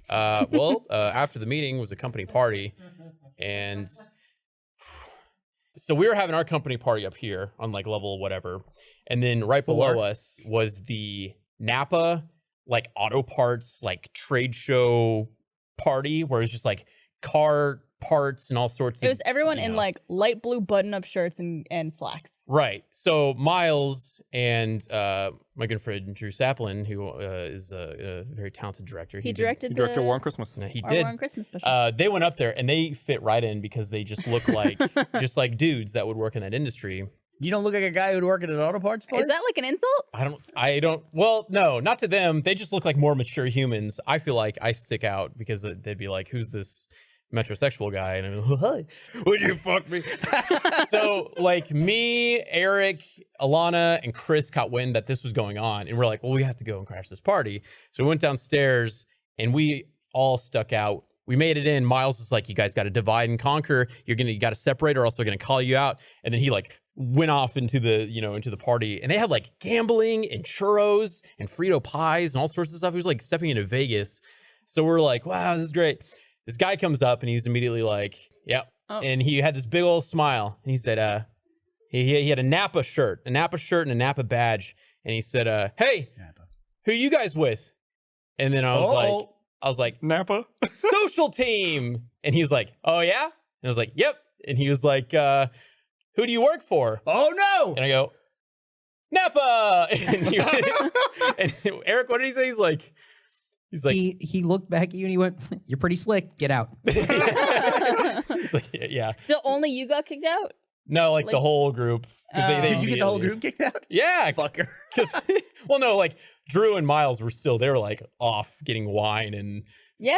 After the meeting was a company party, and so we were having our company party up here on like level whatever, and then right below us was the Napa like auto parts like trade show party where it's just like car parts and all sorts of. It was everyone in like light blue button-up shirts and slacks. Right. So Miles and my good friend Drew Saplin, who is a very talented director. He directed Director War on Christmas. He did. War on Christmas special. They went up there and they fit right in because they just look like just like dudes that would work in that industry. You don't look like a guy who'd work at an auto parts place? Is that like an insult? I don't. Well, no, not to them. They just look like more mature humans. I feel like I stick out because they'd be like, "Who's this metrosexual guy?" And I'm like, "Hi, would you fuck me?" So like me, Eric, Alana, and Chris caught wind that this was going on, and we're like, "Well, we have to go and crash this party." So we went downstairs, and we all stuck out. We made it in. Miles was like, "You guys got to divide and conquer. You got to separate, or else they're gonna call you out." And then he like went off into the party, and they had like gambling and churros and Frito pies and all sorts of stuff. It was like stepping into Vegas. So we're like, "Wow, this is great." This guy comes up and he's immediately like, "Yep." Oh. And he had this big old smile, and he said, he had a Napa shirt and a Napa badge, and he said, "Hey, Napa. Who you guys with?" And then I was like, Napa social team. And he was like, "Oh yeah?" And I was like, "Yep." And he was like, "Who do you work for?" Oh no! And I go, "Napa." And Eric, what did he say? He's like, he looked back at you and he went, "You're pretty slick. Get out." He's like, yeah. So only you got kicked out? No, like the whole group. Did you get the whole group kicked out? Yeah, fucker. Well, no, like Drew and Miles were still. They were like off getting wine and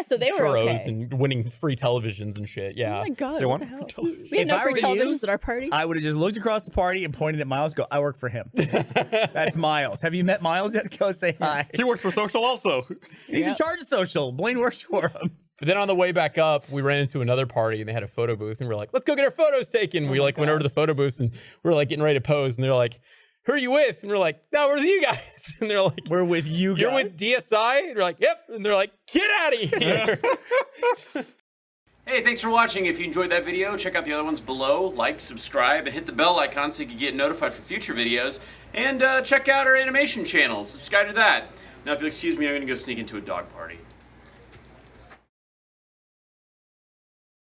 so they were churros okay. and winning free televisions and shit. Yeah. Oh my god! They what won the hell? television. We had no free you, televisions at our party. I would have just looked across the party and pointed at Miles. Go, I work for him. That's Miles. Have you met Miles yet? Go say hi. He works for social also. He's in charge of social. Blaine works for him. But then on the way back up, we ran into another party and they had a photo booth and we're like, "Let's go get our photos taken." We like went over to the photo booth and we were like getting ready to pose and they're like, "Who are you with?" And we're like, "No, we're with you guys." And they're like, "We're with you guys." "You're with DSI?" And we're like, "Yep." And they're like, "Get out of here." Hey, thanks for watching. If you enjoyed that video, check out the other ones below. Like, subscribe, and hit the bell icon so you can get notified for future videos. And check out our animation channel. Subscribe to that. Now, if you'll excuse me, I'm going to go sneak into a dog party.